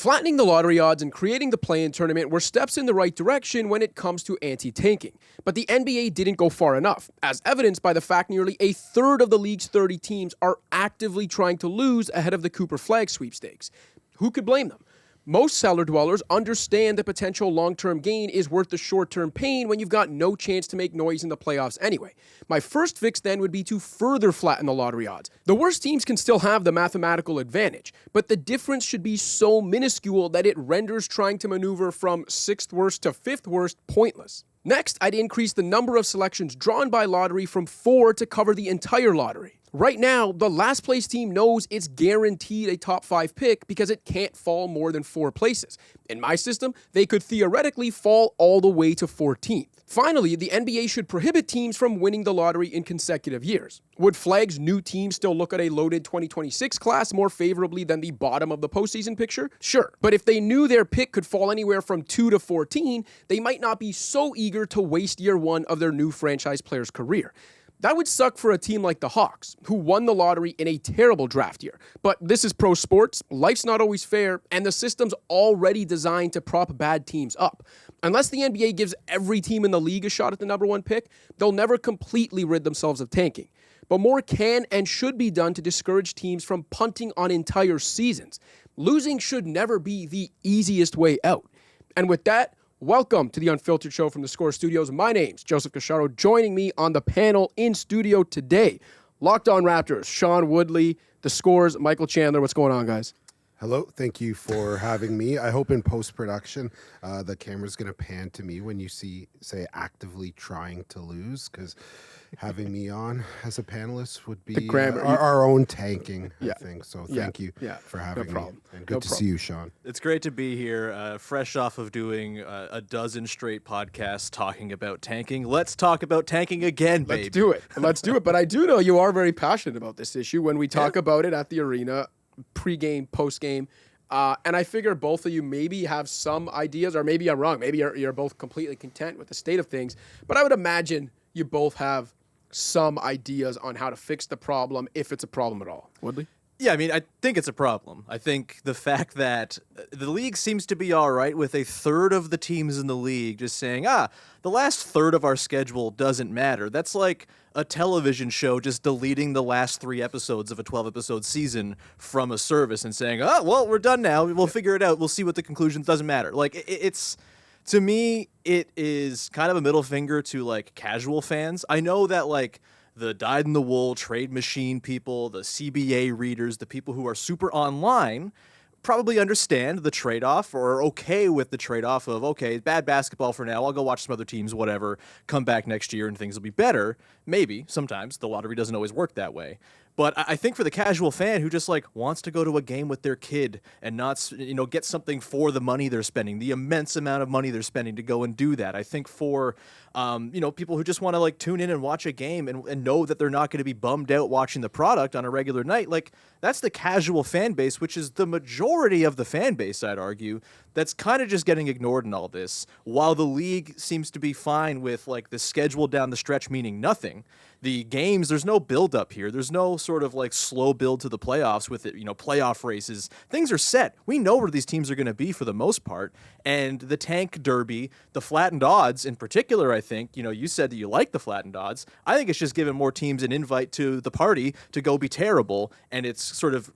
Flattening the lottery odds and creating the play-in tournament were steps in the right direction when it comes to anti-tanking. But the NBA didn't go far enough, as evidenced by the fact nearly a third of the league's 30 teams are actively trying to lose ahead of the Cooper Flag sweepstakes. Who could blame them? Most cellar dwellers understand the potential long-term gain is worth the short-term pain when you've got no chance to make noise in the playoffs anyway. My first fix then would be to further flatten the lottery odds. The worst teams can still have the mathematical advantage, but the difference should be so minuscule that it renders trying to maneuver from 6th worst to 5th worst pointless. Next, I'd increase the number of selections drawn by lottery from 4 to cover the entire lottery. Right now, the last place team knows it's guaranteed a top 5 pick because it can't fall more than 4 places. In my system, they could theoretically fall all the way to 14th. Finally, the NBA should prohibit teams from winning the lottery in consecutive years. Would Flag's new team still look at a loaded 2026 class more favorably than the bottom of the postseason picture? Sure. But if they knew their pick could fall anywhere from 2 to 14, they might not be so eager to waste year 1 of their new franchise player's career. That would suck for a team like the Hawks, who won the lottery in a terrible draft year. But this is pro sports, life's not always fair, and the system's already designed to prop bad teams up. Unless the NBA gives every team in the league a shot at the number 1 pick, they'll never completely rid themselves of tanking. But more can and should be done to discourage teams from punting on entire seasons. Losing should never be the easiest way out. And with that, welcome to the Unfiltered Show from theScore Studios. My name's Joseph Casciaro. Joining me on the panel in studio today, Locked On Raptors, Sean Woodley, theScore's Michael Chandler. What's going on, guys? Hello. Thank you for having me. I hope in post-production the camera's going to pan to me when you say actively trying to lose, because having me on as a panelist would be our own tanking, I think. So thank you for having me. And good to see you, Sean. It's great to be here, fresh off of doing a dozen straight podcasts talking about tanking. Let's talk about tanking again, baby. Let's do it. But I do know you are very passionate about this issue when we talk about it at the arena, pre-game, post-game. And I figure both of you maybe have some ideas, or maybe I'm wrong. Maybe you're both completely content with the state of things. But I would imagine you both have some ideas on how to fix the problem, if it's a problem at all. Woodley? Yeah, I mean, I think it's a problem. I think the fact that the league seems to be all right with a third of the teams in the league just saying, the last third of our schedule doesn't matter. That's like a television show just deleting the last 3 episodes of a 12-episode season from a service and saying, well, we're done now. We'll figure it out. We'll see what the conclusion doesn't matter. Like, it's... To me, it is kind of a middle finger to, like, casual fans. I know that, like, the dyed-in-the-wool trade machine people, the CBA readers, the people who are super online probably understand the trade-off or are okay with the trade-off of, okay, bad basketball for now, I'll go watch some other teams, whatever, come back next year and things will be better. Maybe, sometimes. The lottery doesn't always work that way. But I think for the casual fan who just like wants to go to a game with their kid and not, get something for the money they're spending, the immense amount of money they're spending to go and do that. I think for, people who just want to like tune in and watch a game and know that they're not going to be bummed out watching the product on a regular night, like that's the casual fan base, which is the majority of the fan base, I'd argue, that's kind of just getting ignored in all this, while the league seems to be fine with like the schedule down the stretch meaning nothing. The games, there's no build up here. There's no sort of like slow build to the playoffs with it, playoff races. Things are set. We know where these teams are going to be for the most part. And the tank derby, the flattened odds in particular, I think, you said that you like the flattened odds. I think it's just giving more teams an invite to the party to go be terrible. And it's sort of,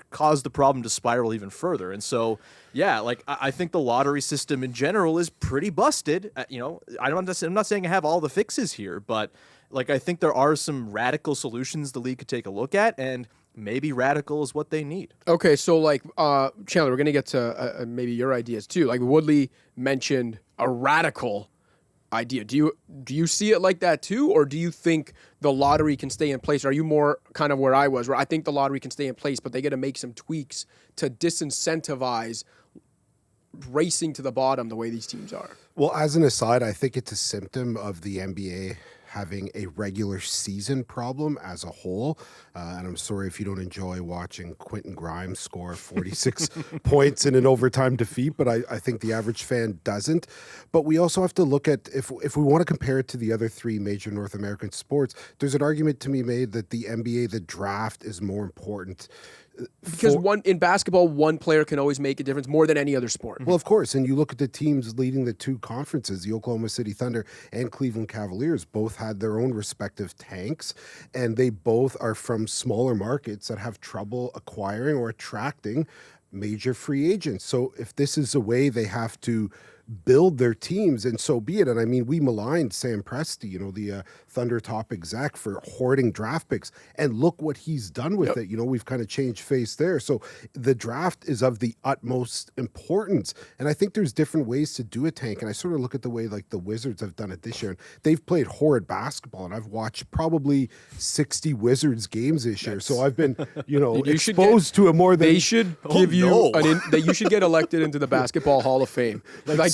caused the problem to spiral even further. And so, yeah, like I think the lottery system in general is pretty busted. I'm not saying I have all the fixes here, but like I think there are some radical solutions the league could take a look at, and maybe radical is what they need. Okay, so like Chandler, we're gonna get to maybe your ideas too. Like Woodley mentioned a radical idea. Do you see it like that too, or do you think the lottery can stay in place? Or are you more kind of where I was, where I think the lottery can stay in place, but they got to make some tweaks to disincentivize racing to the bottom the way these teams are? Well, as an aside, I think it's a symptom of the NBA having a regular season problem as a whole. And I'm sorry if you don't enjoy watching Quentin Grimes score 46 points in an overtime defeat, but I think the average fan doesn't. But we also have to look at, if we want to compare it to the other 3 major North American sports, there's an argument to be made that the NBA, the draft, is more important Because in basketball, one player can always make a difference more than any other sport. Well, of course, and you look at the teams leading the two conferences, the Oklahoma City Thunder and Cleveland Cavaliers both had their own respective tanks, and they both are from smaller markets that have trouble acquiring or attracting major free agents. So if this is a way they have to build their teams, and so be it. And I mean, we maligned Sam Presti, the Thunder top exec, for hoarding draft picks, and look what he's done with it. We've kind of changed face there. So the draft is of the utmost importance, and I think there's different ways to do a tank. And I sort of look at the way like the Wizards have done it this year, and they've played horrid basketball, and I've watched probably 60 Wizards games this year. So I've been, exposed to it more than they should give you that you should get elected into the Basketball Hall of Fame.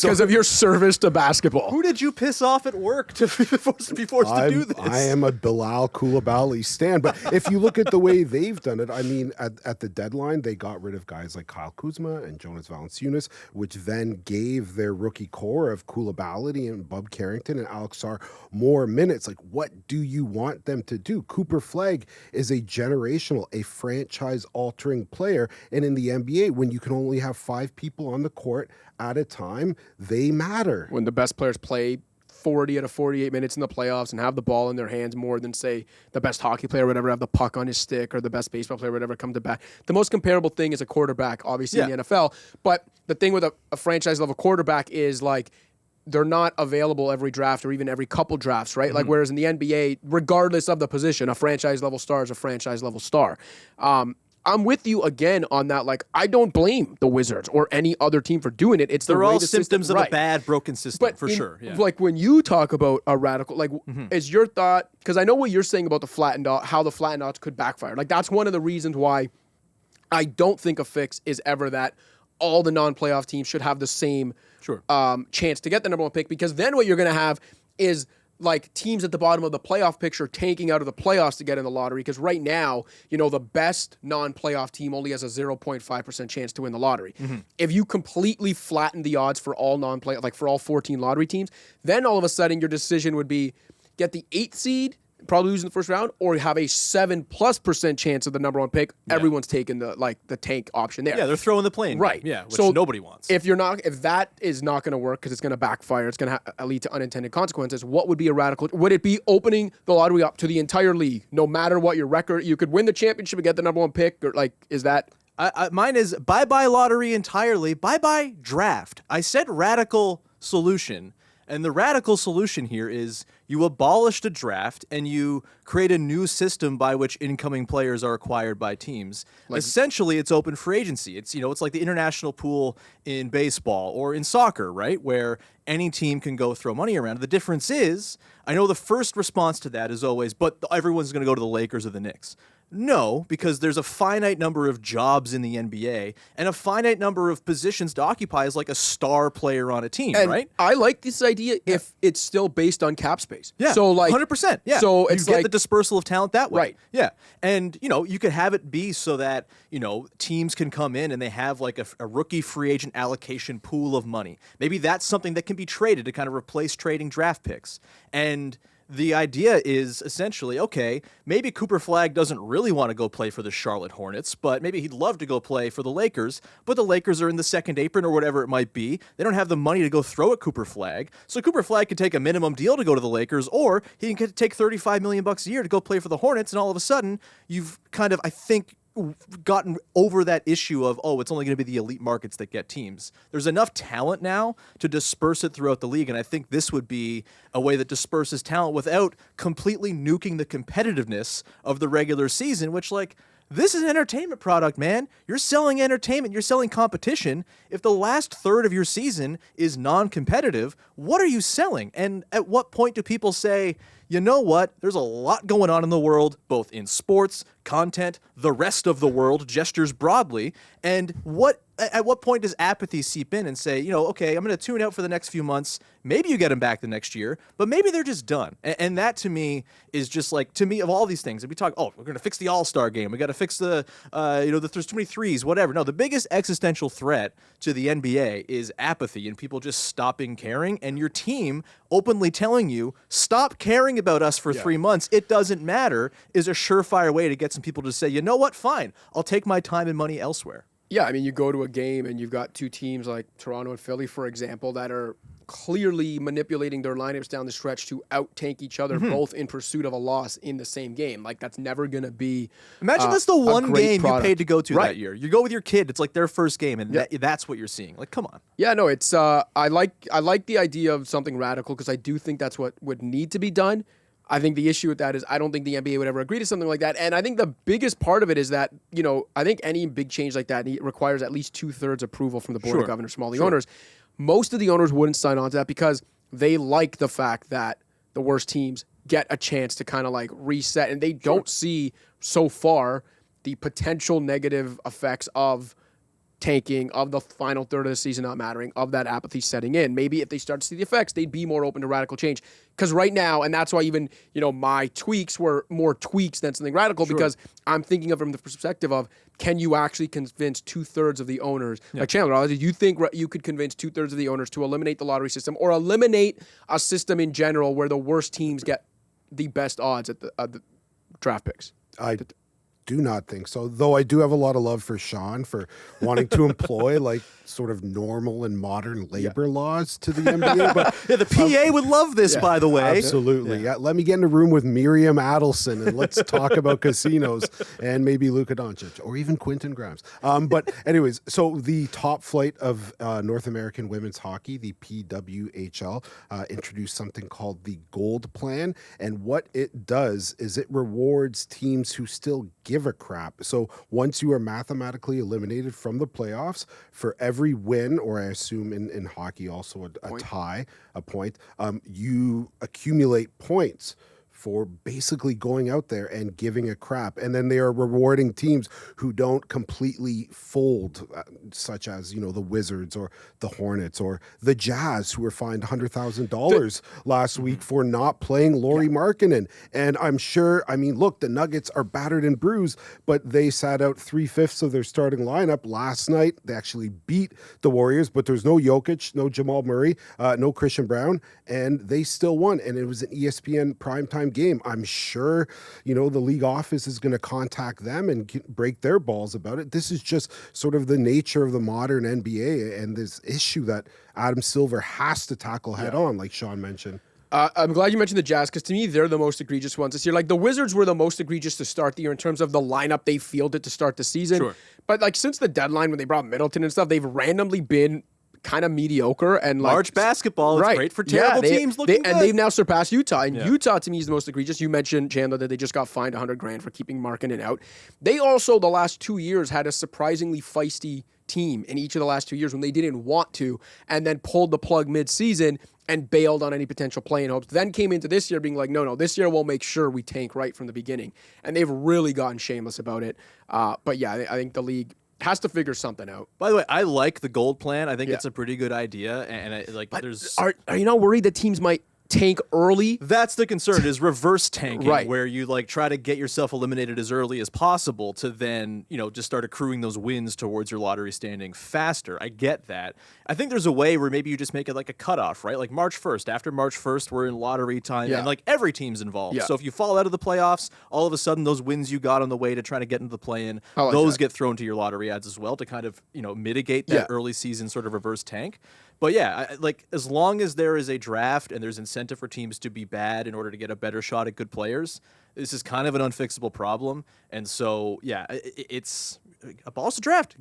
Because of your service to basketball. Who did you piss off at work to be forced to do this? I am a Bilal Coulibaly stan. But if you look at the way they've done it, I mean, at the deadline, they got rid of guys like Kyle Kuzma and Jonas Valanciunas, which then gave their rookie core of Coulibaly and Bub Carrington and Alex Sarr more minutes. Like, what do you want them to do? Cooper Flagg is a franchise-altering player. And in the NBA, when you can only have 5 people on the court at a time, they matter. When the best players play 40 out of 48 minutes in the playoffs and have the ball in their hands more than, say, the best hockey player or whatever have the puck on his stick, or the best baseball player or whatever come to bat. The most comparable thing is a quarterback, obviously, in the NFL. But the thing with a franchise-level quarterback is, like, they're not available every draft or even every couple drafts, right? Like, whereas in the NBA, regardless of the position, a franchise-level star is a franchise-level star. I'm with you again on that. Like, I don't blame the Wizards or any other team for doing it. They're all symptoms of a bad, broken system, for sure. Yeah. Like, when you talk about a radical, like, is your thought, because I know what you're saying about the flattened odds, how the flattened odds could backfire. Like, that's one of the reasons why I don't think a fix is ever that all the non-playoff teams should have the same chance to get the number one pick, because then what you're going to have is, like, teams at the bottom of the playoff picture tanking out of the playoffs to get in the lottery, because right now, the best non-playoff team only has a 0.5% chance to win the lottery. If you completely flatten the odds for all non-playoff, like for all 14 lottery teams, then all of a sudden your decision would be get the 8th seed, probably lose in the first round, or have a 7+% chance of the number one pick. Everyone's taking the tank option there. Yeah, they're throwing the plane. Right. Yeah, which nobody wants. If that is not going to work because it's going to backfire, it's going to lead to unintended consequences, what would be a radical? Would it be opening the lottery up to the entire league, no matter what your record? You could win the championship and get the number one pick, or is that? Mine is bye-bye lottery entirely, bye-bye draft. I said radical solution. And the radical solution here is you abolish the draft and you create a new system by which incoming players are acquired by teams. Essentially, it's open free agency. It's it's like the international pool in baseball or in soccer, right? Where any team can go throw money around. The difference is, I know the first response to that is always, but everyone's going to go to the Lakers or the Knicks. No, because there's a finite number of jobs in the NBA and a finite number of positions to occupy as like a star player on a team, right? I like this idea if it's still based on cap space. Yeah, so 100%. Yeah, so you get the dispersal of talent that way. Right. Yeah, and you could have it be so that teams can come in and they have like a rookie free agent allocation pool of money. Maybe that's something that can be traded to kind of replace trading draft picks. And the idea is essentially, okay, maybe Cooper Flagg doesn't really want to go play for the Charlotte Hornets, but maybe he'd love to go play for the Lakers, but the Lakers are in the second apron or whatever it might be. They don't have the money to go throw at Cooper Flagg. So Cooper Flagg could take a minimum deal to go to the Lakers, or he can take $35 million a year to go play for the Hornets, and all of a sudden, you've kind of, I think, gotten over that issue of, it's only going to be the elite markets that get teams. There's enough talent now to disperse it throughout the league, and I think this would be a way that disperses talent without completely nuking the competitiveness of the regular season, which, this is an entertainment product, man. You're selling entertainment. You're selling competition. If the last third of your season is non-competitive, what are you selling? And at what point do people say, you know what? There's a lot going on in the world, both in sports, content, the rest of the world, gestures broadly. And what at what point does apathy seep in and say, okay, I'm going to tune out for the next few months. Maybe you get them back the next year, but maybe they're just done. And that to me is just like, to me, of all these things, if we talk, we're going to fix the All-Star game. We got to fix there's too many threes, whatever. No, the biggest existential threat to the NBA is apathy and people just stopping caring, and your team openly telling you, stop caring about us for 3 months. It doesn't matter, is a surefire way to get some people to say, you know what, fine, I'll take my time and money elsewhere. Yeah, I mean, you go to a game and you've got two teams like Toronto and Philly, for example, that are clearly manipulating their lineups down the stretch to out-tank each other, both in pursuit of a loss in the same game. Like, that's never going to be Imagine that's the one game product. You paid to go to that year. You go with your kid, it's like their first game, and that's what you're seeing. Like, come on. Yeah, no, it's I like the idea of something radical because I do think that's what would need to be done. I think the issue with that is I don't think the NBA would ever agree to something like that. And I think the biggest part of it is that, I think any big change like that requires at least 2/3 approval from the Board of Governors from all the owners. Most of the owners wouldn't sign on to that because they like the fact that the worst teams get a chance to kind of like reset. And they don't see so far the potential negative effects of tanking, of the final third of the season not mattering, of that apathy setting in. Maybe if they start to see the effects, they'd be more open to radical change. Because right now, and that's why even, my tweaks were more tweaks than something radical, because I'm thinking of it from the perspective of, can you actually convince 2/3 of the owners? Like Chandler, do you think you could convince 2/3 of the owners to eliminate the lottery system or eliminate a system in general where the worst teams get the best odds at the draft picks? I do not think so, though I do have a lot of love for Sean for wanting to employ like sort of normal and modern labor laws to the NBA. But the PA would love this, by the way. Absolutely. Yeah. Let me get in a room with Miriam Adelson and let's talk about casinos and maybe Luka Doncic or even Quentin Grimes. But anyways, so the top flight of North American women's hockey, the PWHL, introduced something called the Gold Plan. And what it does is it rewards teams who still give a crap. So once you are mathematically eliminated from the playoffs, for every win, or I assume in hockey also a tie, a point, you accumulate points for basically going out there and giving a crap. And then they are rewarding teams who don't completely fold, such as, the Wizards or the Hornets or the Jazz, who were fined $100,000 last week for not playing Lauri Markkanen. And I'm sure, look, the Nuggets are battered and bruised, but they sat out 3/5 of their starting lineup last night. They actually beat the Warriors, but there's no Jokic, no Jamal Murray, no Christian Brown, and they still won. And it was an ESPN primetime game. I'm sure, the league office is going to contact them and break their balls about it. This is just sort of the nature of the modern NBA and this issue that Adam Silver has to tackle head on, like Sean mentioned. I'm glad you mentioned the Jazz, because to me, they're the most egregious ones this year. Like, the Wizards were the most egregious to start the year in terms of the lineup they fielded to start the season. Sure. But, like, since the deadline when they brought Middleton and stuff, they've randomly been kind of mediocre and like large basketball. It's great for terrible teams looking good. And they've now surpassed Utah. And Utah, to me, is the most egregious. You mentioned, Chandler, that they just got fined $100,000 for keeping Markkanen out. They also, the last 2 years, had a surprisingly feisty team in each of the last 2 years when they didn't want to, and then pulled the plug mid-season and bailed on any potential play-in hopes. Then came into this year being like, no, this year we'll make sure we tank right from the beginning. And they've really gotten shameless about it. But yeah, I think the league has to figure something out. By the way, I like the Gold Plan. I think it's a pretty good idea. And there's are you not worried that teams might tank early? That's the concern, is reverse tanking, where you try to get yourself eliminated as early as possible to then, just start accruing those wins towards your lottery standing faster. I get that. I think there's a way where maybe you just make it like a cutoff, right? Like March 1st. After March 1st, we're in lottery time, and like every team's involved. So if you fall out of the playoffs, all of a sudden those wins you got on the way to try to get into the play-in, those get thrown to your lottery ads as well to kind of, mitigate that early season sort of reverse tank. But yeah, as long as there is a draft and there's incentive for teams to be bad in order to get a better shot at good players, this is kind of an unfixable problem. And so, yeah, it's abolish the draft.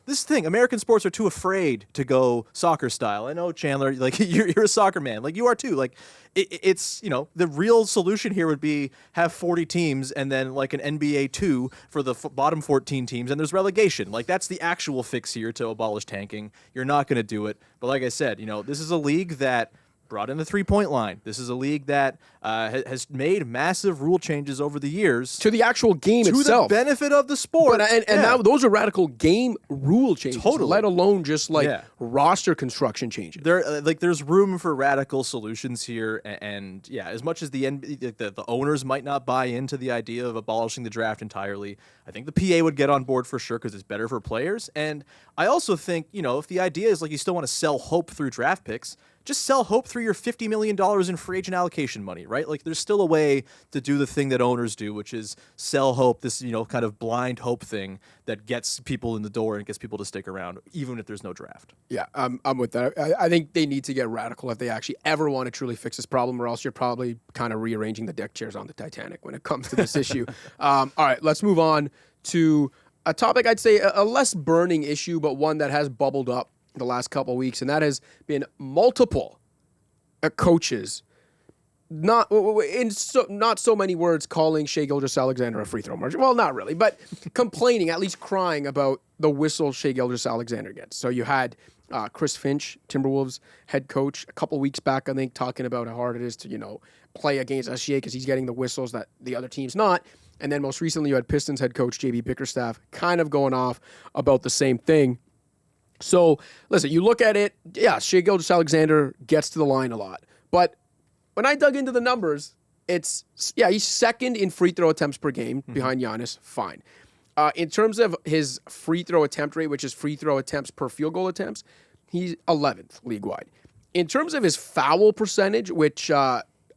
This thing, American sports are too afraid to go soccer style. I know, Chandler, you're a soccer man. You are too. It's the real solution here would be have 40 teams and then an NBA 2 for the bottom 14 teams, and there's relegation. That's the actual fix here to abolish tanking. You're not going to do it. But like I said, this is a league that brought in the three-point line. This is a league that has made massive rule changes over the years to the actual game itself, to the benefit of the sport. But, and now those are radical game rule changes, let alone just roster construction changes. There's room for radical solutions here, and as much as the owners might not buy into the idea of abolishing the draft entirely, I think the PA would get on board for sure because it's better for players. And I also think, if the idea is you still want to sell hope through draft picks, just sell hope through your $50 million in free agent allocation money, right? There's still a way to do the thing that owners do, which is sell hope, this, kind of blind hope thing that gets people in the door and gets people to stick around, even if there's no draft. Yeah, I'm with that. I think they need to get radical if they actually ever want to truly fix this problem, or else you're probably kind of rearranging the deck chairs on the Titanic when it comes to this issue. All right, let's move on to a topic I'd say a less burning issue, but one that has bubbled up the last couple of weeks, and that has been multiple coaches, not so many words, calling Shai Gilgeous-Alexander a free throw margin. Well, not really, but complaining, at least crying about the whistle Shai Gilgeous-Alexander gets. So you had Chris Finch, Timberwolves head coach, a couple weeks back, I think, talking about how hard it is to play against SGA because he's getting the whistles that the other team's not. And then most recently, you had Pistons head coach JB Bickerstaff kind of going off about the same thing. So, listen, you look at it, Shai Gilgeous-Alexander gets to the line a lot. But when I dug into the numbers, he's second in free throw attempts per game behind Giannis, fine. In terms of his free throw attempt rate, which is free throw attempts per field goal attempts, he's 11th league-wide. In terms of his foul percentage, which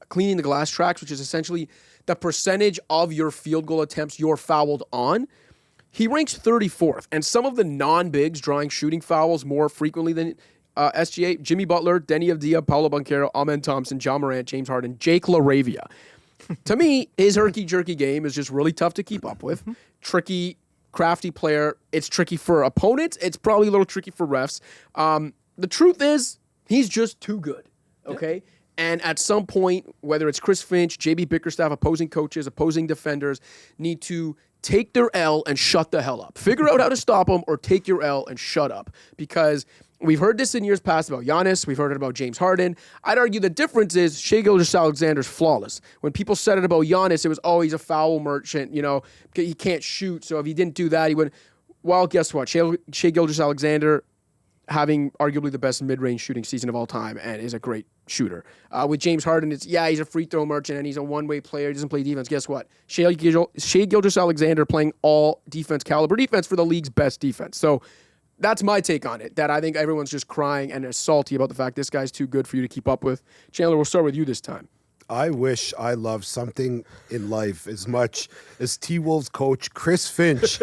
cleaning the glass tracks, which is essentially the percentage of your field goal attempts you're fouled on, he ranks 34th, and some of the non-bigs drawing shooting fouls more frequently than SGA, Jimmy Butler, Denny Avdia, Paolo Banchero, Amen Thompson, John Morant, James Harden, Jake LaRavia. To me, his herky-jerky game is just really tough to keep up with. Tricky, crafty player. It's tricky for opponents. It's probably a little tricky for refs. The truth is, he's just too good, okay? Yeah. And at some point, whether it's Chris Finch, JB Bickerstaff, opposing coaches, opposing defenders, need to take their L and shut the hell up. Figure out how to stop them, or take your L and shut up. Because we've heard this in years past about Giannis. We've heard it about James Harden. I'd argue the difference is Shai Gilgeous-Alexander's flawless. When people said it about Giannis, it was, he's a foul merchant. He can't shoot. So if he didn't do that, he would. Well, guess what? Shai Gilgeous-Alexander, having arguably the best mid-range shooting season of all time, and is a great shooter. With James Harden, he's a free throw merchant, and he's a one-way player. He doesn't play defense. Guess what? Shai Gilgeous-Alexander playing all defense caliber defense for the league's best defense. So that's my take on it, that I think everyone's just crying and is salty about the fact this guy's too good for you to keep up with. Chandler, we'll start with you this time. I wish I loved something in life as much as T-Wolves coach Chris Finch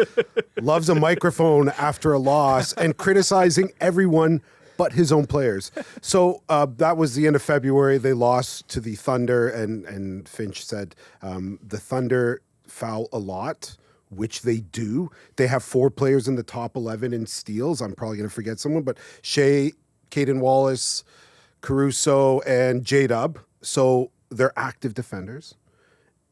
loves a microphone after a loss and criticizing everyone but his own players. So that was the end of February. They lost to the Thunder, and Finch said the Thunder foul a lot, which they do. They have 4 players in the top 11 in steals. I'm probably going to forget someone, but Shea, Caden Wallace, Caruso, and J-Dub. So they're active defenders.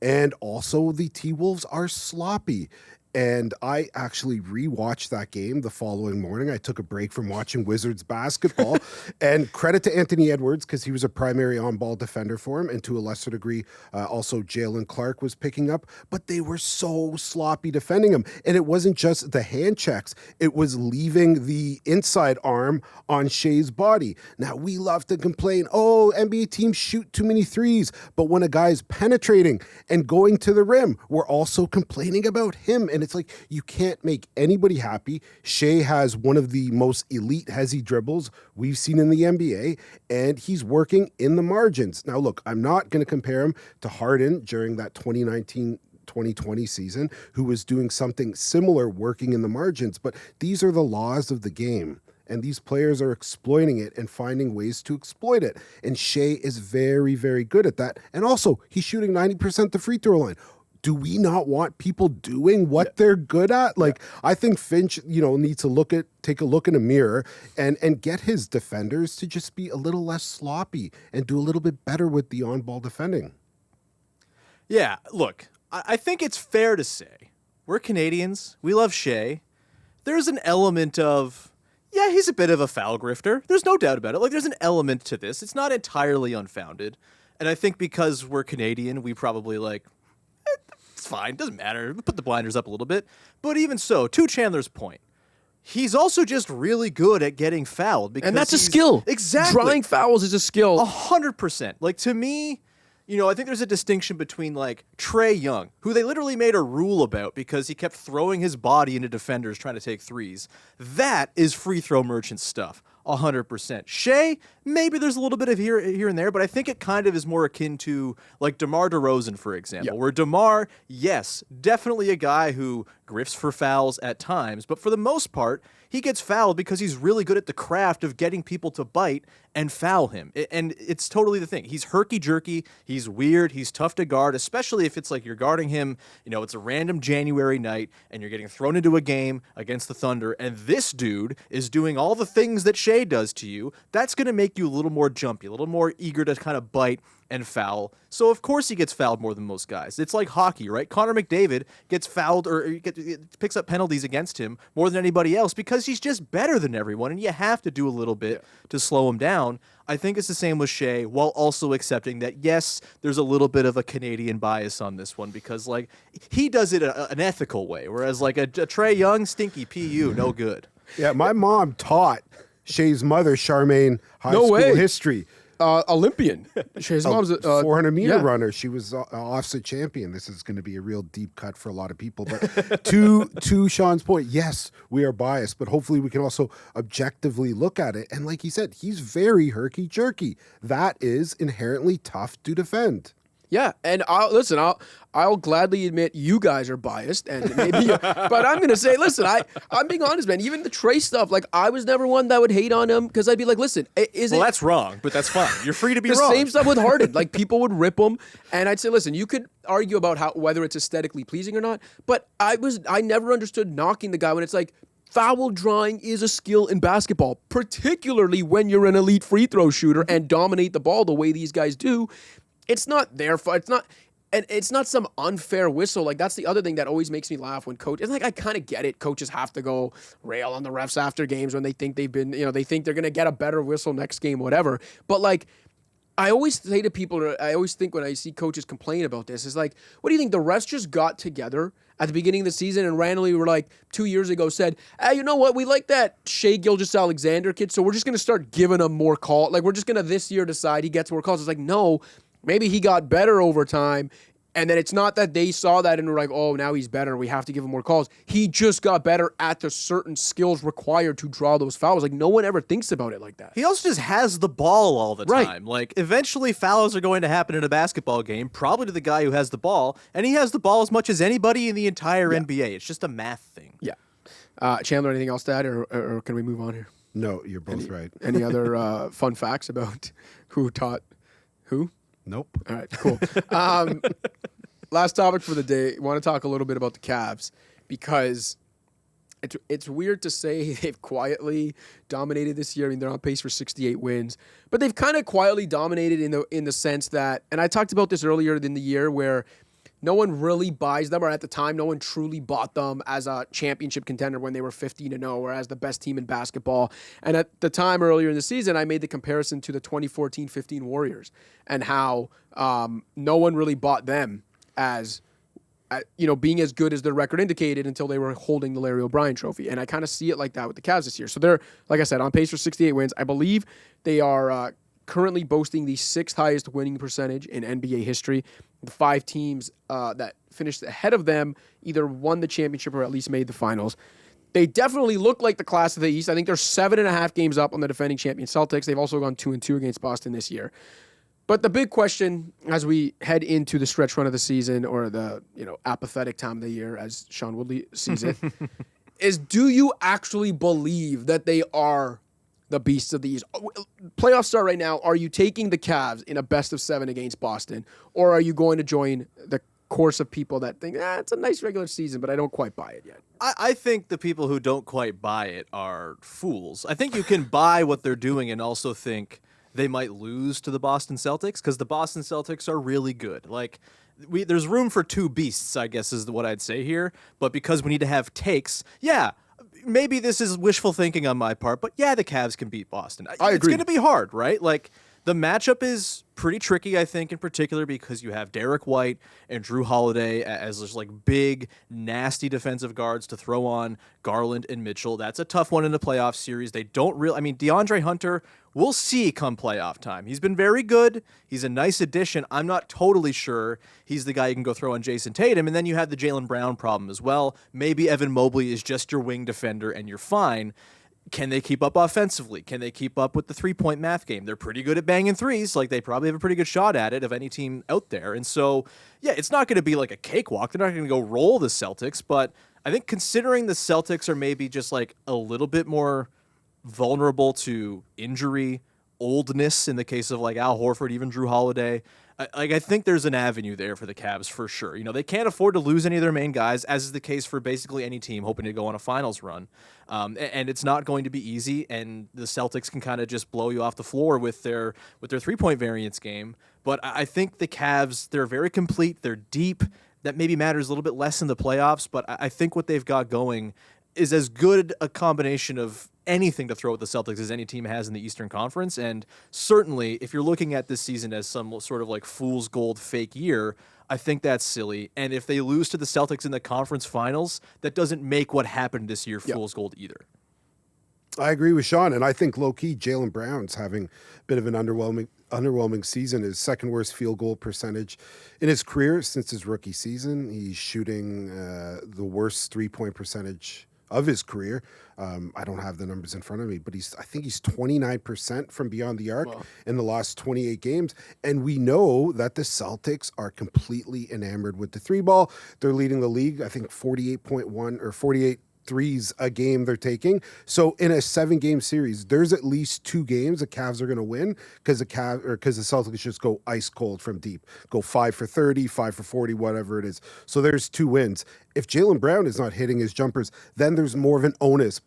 And also the T-Wolves are sloppy. And I actually rewatched that game the following morning. I took a break from watching Wizards basketball. And credit to Anthony Edwards, because he was a primary on-ball defender for him. And to a lesser degree, also Jalen Clark was picking up. But they were so sloppy defending him. And it wasn't just the hand checks. It was leaving the inside arm on Shea's body. Now, we love to complain, NBA teams shoot too many threes. But when a guy's penetrating and going to the rim, we're also complaining about him. And it's like, you can't make anybody happy. Shai has one of the most elite hezzy dribbles we've seen in the NBA, and he's working in the margins. Now, look, I'm not going to compare him to Harden during that 2019-2020 season, who was doing something similar, working in the margins, but these are the laws of the game. And these players are exploiting it and finding ways to exploit it. And Shai is very, very good at that. And also, he's shooting 90% the free throw line. Do we not want people doing what they're good at? I think Finch, needs to take a look in a mirror and get his defenders to just be a little less sloppy and do a little bit better with the on-ball defending. Yeah, look, I think it's fair to say we're Canadians. We love Shai. There's an element of, Yeah, he's a bit of a foul grifter. There's no doubt about it. Like, there's an element to this. It's not entirely unfounded. And I think because we're Canadian, we probably it's fine. Doesn't matter. We put the blinders up a little bit. But even so, to Chandler's point, he's also just really good at getting fouled. Because and that's a skill. Exactly. Drawing fouls is a skill. 100%. Like, to me, I think there's a distinction between, Trae Young, who they literally made a rule about because he kept throwing his body into defenders trying to take threes. That is free throw merchant stuff. 100%. Shea, maybe there's a little bit of here and there, but I think it kind of is more akin to DeMar DeRozan, for example, where DeMar, yes, definitely a guy who grifts for fouls at times, but for the most part, he gets fouled because he's really good at the craft of getting people to bite and foul him. And it's totally the thing. He's herky-jerky, he's weird, he's tough to guard, especially if it's you're guarding him, it's a random January night and you're getting thrown into a game against the Thunder, and this dude is doing all the things that Shea does to you. That's going to make you a little more jumpy, a little more eager to kind of bite and foul. So of course he gets fouled more than most guys. It's like hockey, right? Connor McDavid gets fouled or picks up penalties against him more than anybody else because he's just better than everyone, and you have to do a little bit to slow him down. I think it's the same with Shea, while also accepting that, yes, there's a little bit of a Canadian bias on this one because, he does it an ethical way, whereas, a Trae Young, stinky PU, no good. Yeah, my mom taught Shea's mother, Charmaine, high school history. Olympian. His mom's a 400-meter runner. She was offset champion. This is going to be a real deep cut for a lot of people. But to Sean's point, yes, we are biased, but hopefully we can also objectively look at it. And like he said, he's very herky-jerky. That is inherently tough to defend. Yeah, and I'll gladly admit you guys are biased, and maybe, but I'm gonna say, listen, I'm being honest, man. Even the Trae stuff, I was never one that would hate on him because I'd be like, listen, that's wrong, but that's fine. You're free to be the wrong. Same stuff with Harden. People would rip him, and I'd say, listen, you could argue about whether it's aesthetically pleasing or not, but I never understood knocking the guy when it's foul drawing is a skill in basketball, particularly when you're an elite free throw shooter and dominate the ball the way these guys do. It's not their fault. It's not some unfair whistle. That's the other thing that always makes me laugh when coaches. I kind of get it. Coaches have to go rail on the refs after games when they think they've been, they think they're gonna get a better whistle next game, whatever. But I always say to people, I always think when I see coaches complain about this, is what do you think? The refs just got together at the beginning of the season and randomly were 2 years ago said, hey, you know what? We like that Shea Gilgeous-Alexander kid, so we're just gonna start giving him more calls. We're just gonna this year decide he gets more calls. It's no. Maybe he got better over time, and then it's not that they saw that and were oh, now he's better, we have to give him more calls. He just got better at the certain skills required to draw those fouls. No one ever thinks about it like that. He also just has the ball all the time. Eventually fouls are going to happen in a basketball game, probably to the guy who has the ball, and he has the ball as much as anybody in the entire NBA. It's just a math thing. Yeah. Chandler, anything else to add, or can we move on here? No, you're both right. Any other fun facts about who taught who? Nope. All right, cool. Last topic for the day. I want to talk a little bit about the Cavs because it's weird to say they've quietly dominated this year. I mean, they're on pace for 68 wins, but they've kind of quietly dominated in the sense that, and I talked about this earlier in the year where no one really buys them, or at the time, no one truly bought them as a championship contender when they were 15-0, or as the best team in basketball. And at the time earlier in the season, I made the comparison to the 2014-15 Warriors and how no one really bought them as being as good as their record indicated until they were holding the Larry O'Brien trophy. And I kind of see it like that with the Cavs this year. So they're, like I said, on pace for 68 wins. I believe they are currently boasting the 6th highest winning percentage in NBA history. The 5 teams that finished ahead of them either won the championship or at least made the finals. They definitely look like the class of the East. I think they're 7.5 games up on the defending champion Celtics. They've also gone 2-2 against Boston this year. But the big question as we head into the stretch run of the season, or the apathetic time of the year as Sean Woodley sees it, is do you actually believe that they are the beasts of the East? Playoffs start right now. Are you taking the Cavs in a best of 7 against Boston, or are you going to join the course of people that think, it's a nice regular season, but I don't quite buy it yet? I think the people who don't quite buy it are fools. I think you can buy what they're doing and also think they might lose to the Boston Celtics, because the Boston Celtics are really good. There's room for 2 beasts, I guess is what I'd say here. But because we need to have takes, maybe this is wishful thinking on my part, but yeah, the Cavs can beat Boston. I It's agree. going to be hard, right? Like, the matchup is pretty tricky, I think, in particular because you have Derek White and Drew Holiday as just like big, nasty defensive guards to throw on Garland and Mitchell. That's a tough one in the playoff series. They don't really, I mean, DeAndre Hunter, we'll see come playoff time. He's been very good. He's a nice addition. I'm not totally sure he's the guy you can go throw on Jason Tatum. And then you have the Jaylen Brown problem as well. Maybe Evan Mobley is just your wing defender and you're fine. Can they keep up offensively? Can they keep up with the three-point math game? They're pretty good at banging threes. Like, they probably have a pretty good shot at it of any team out there. And so, yeah, it's not going to be like a cakewalk. They're not going to go roll the Celtics. But I think considering the Celtics are maybe just like a little bit more vulnerable to injury, oldness in the case of like Al Horford, even Drew Holiday, I think there's an avenue there for the Cavs for sure. You know, they can't afford to lose any of their main guys, as is the case for basically any team hoping to go on a finals run. And it's not going to be easy, and the Celtics can kind of just blow you off the floor with their three-point variance game. But I think the Cavs, they're very complete, they're deep. That maybe matters a little bit less in the playoffs, but I think what they've got going is as good a combination of anything to throw at the Celtics as any team has in the Eastern Conference. And certainly, if you're looking at this season as some sort of like fool's gold fake year, I think that's silly. And if they lose to the Celtics in the conference finals, that doesn't make what happened this year fool's gold either. I agree with Sean, and I think low-key Jaylen Brown's having a bit of an underwhelming season. His second worst field goal percentage in his career since his rookie season. He's shooting the worst three-point percentage of his career. I don't have the numbers in front of me, but I think he's 29% from beyond the arc in the last 28 games. And we know that the Celtics are completely enamored with the three ball. They're leading the league, I think 48.1 or 48 threes a game they're taking. So in a 7-game series, there's at least 2 games the Cavs are going to win because the Celtics just go ice cold from deep, go 5 for 30, 5 for 40, whatever it is. So there's 2 wins. If Jaylen Brown is not hitting his jumpers, then there's more of an onus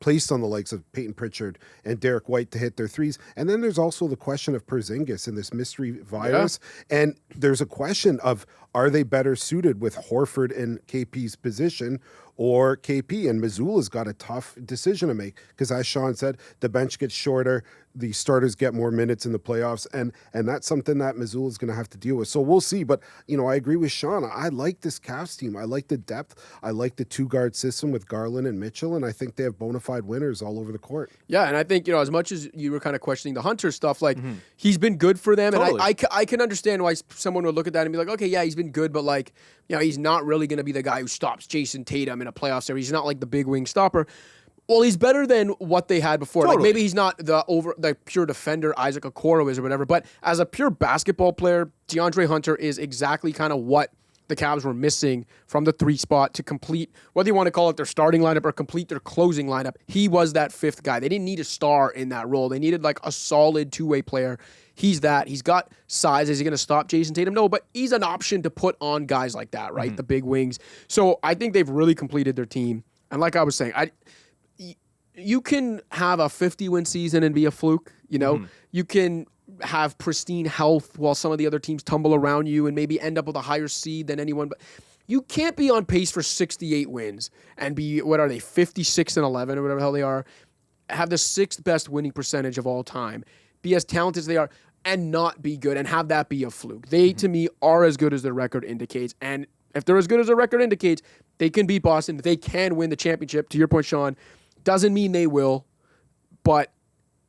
placed on the likes of Peyton Pritchard and Derek White to hit their threes. And then there's also the question of Porzingis and this mystery virus. Yeah. And there's a question of, are they better suited with Horford in KP's position or KP? And Missoula's got a tough decision to make because, as Sean said, the bench gets shorter, the starters get more minutes in the playoffs, and that's something that Missoula's going to have to deal with. So we'll see. But, you know, I agree with Sean. I like this Cavs team. I like the depth. I like the 2-guard system with Garland and Mitchell, and I think they have bona fide winners all over the court. Yeah, and I think, you know, as much as you were kind of questioning the Hunter stuff, like, he's been good for them. Totally. And I can understand why someone would look at that and be like, okay, yeah, he's been good, but, like, you know, he's not really going to be the guy who stops Jason Tatum in a playoff series. He's not like the big wing stopper. Well, he's better than what they had before. Totally. Like, maybe he's not the pure defender Isaac Okoro is or whatever, but as a pure basketball player, DeAndre Hunter is exactly kind of what the Cavs were missing from the 3 spot to complete, whether you want to call it their starting lineup or complete their closing lineup. He was that 5th guy. They didn't need a star in that role. They needed like a solid 2-way player. He's that. He's got size. Is he going to stop Jason Tatum? No, but he's an option to put on guys like that, right? The big wings. So I think they've really completed their team. And like I was saying, you can have a 50-win season and be a fluke, you know? You can have pristine health while some of the other teams tumble around you and maybe end up with a higher seed than anyone. But you can't be on pace for 68 wins and be, what are they, 56-11 or whatever the hell they are, have the 6th best winning percentage of all time, be as talented as they are, and not be good and have that be a fluke. They, to me, are as good as their record indicates. And if they're as good as their record indicates, they can beat Boston. They can win the championship. To your point, Sean, doesn't mean they will, but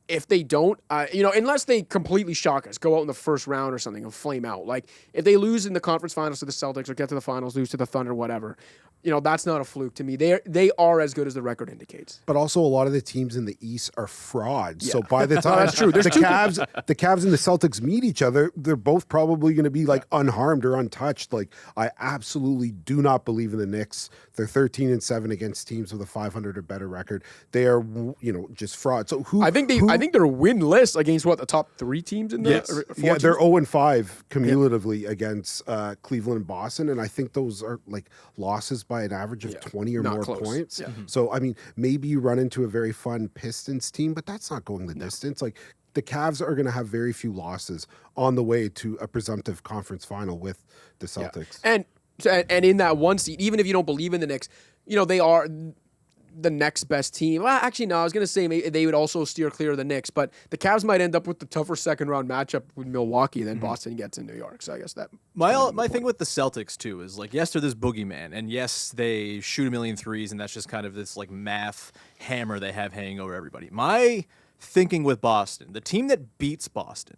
if they don't, you know, unless they completely shock us, go out in the first round or something and flame out. Like, if they lose in the conference finals to the Celtics or get to the finals, lose to the Thunder, whatever, you know, that's not a fluke to me. They are as good as the record indicates. But also, a lot of the teams in the East are frauds. Yeah. So by the time that's true. the Cavs and the Celtics meet each other, they're both probably going to be like unharmed or untouched. Like, I absolutely do not believe in the Knicks. They're 13-7 against teams with a 500 or better record. They are, you know, just fraud. So I think they're winless against the top 3 teams in the yeah, they're 0-5 cumulatively against Cleveland and Boston, and I think those are like losses by an average of 20 or more points. Yeah. So I mean, maybe you run into a very fun Pistons team, but that's not going the distance. Like, the Cavs are going to have very few losses on the way to a presumptive conference final with the Celtics. Yeah. And in that 1 seed, even if you don't believe in the Knicks, you know, the next best team. Well, actually, no. I was going to say maybe they would also steer clear of the Knicks, but the Cavs might end up with the tougher second round matchup with Milwaukee than Boston gets in New York. So I guess that my thing with the Celtics too is like, yes, they're this boogeyman, and yes, they shoot a million threes, and that's just kind of this like math hammer they have hanging over everybody. My thinking with Boston, the team that beats Boston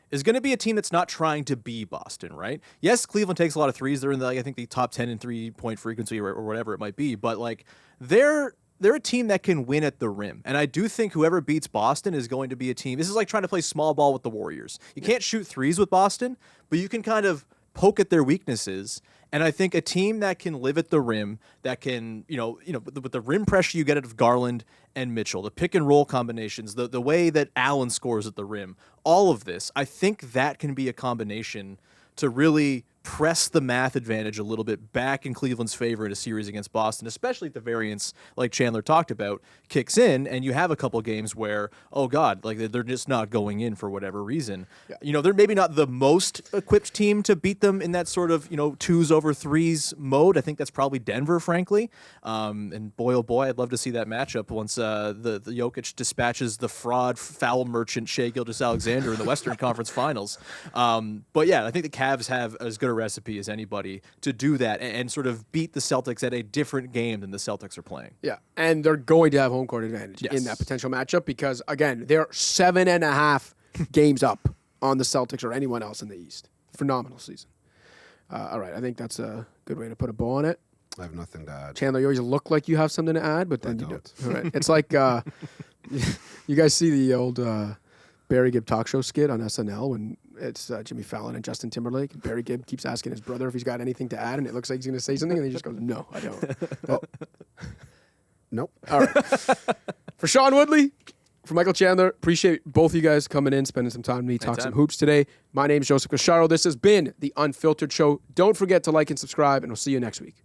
is going to be a team that's not trying to be Boston, right? Yes, Cleveland takes a lot of threes. They're in I think the top 10 in 3-point frequency or whatever it might be. But like they're a team that can win at the rim. And I do think whoever beats Boston is going to be a team. This is like trying to play small ball with the Warriors. You can't shoot threes with Boston, but you can kind of poke at their weaknesses. And I think a team that can live at the rim, that can, with the rim pressure you get out of Garland and Mitchell, the pick and roll combinations, the way that Allen scores at the rim, all of this, I think that can be a combination to really press the math advantage a little bit back in Cleveland's favor in a series against Boston, especially if the variance, like Chandler talked about, kicks in and you have a couple games where, oh God, like they're just not going in for whatever reason. Yeah. They're maybe not the most equipped team to beat them in that sort of, 2s over 3s mode. I think that's probably Denver, frankly. And boy, oh boy, I'd love to see that matchup once the Jokic dispatches the fraud foul merchant Shai Gilgeous-Alexander in the Western Conference Finals. But yeah, I think the Cavs have as good a recipe as anybody to do that and sort of beat the Celtics at a different game than the Celtics are playing. Yeah, and they're going to have home court advantage in that potential matchup because, again, they're 7.5 games up on the Celtics or anyone else in the East. Phenomenal season. All right, I think that's a good way to put a bow on it. I have nothing to add. Chandler, you always look like you have something to add, but then you don't. All right. It's like you guys see the old Barry Gibb talk show skit on SNL when it's Jimmy Fallon and Justin Timberlake. And Barry Gibb keeps asking his brother if he's got anything to add, and it looks like he's going to say something, and he just goes, "No, I don't." Oh. Nope. All right. For Sean Woodley, for Michael Chandler, appreciate both of you guys coming in, spending some time with me, talk some hoops today. My name's Joseph Casciaro. This has been The Unfiltered Show. Don't forget to like and subscribe, and we'll see you next week.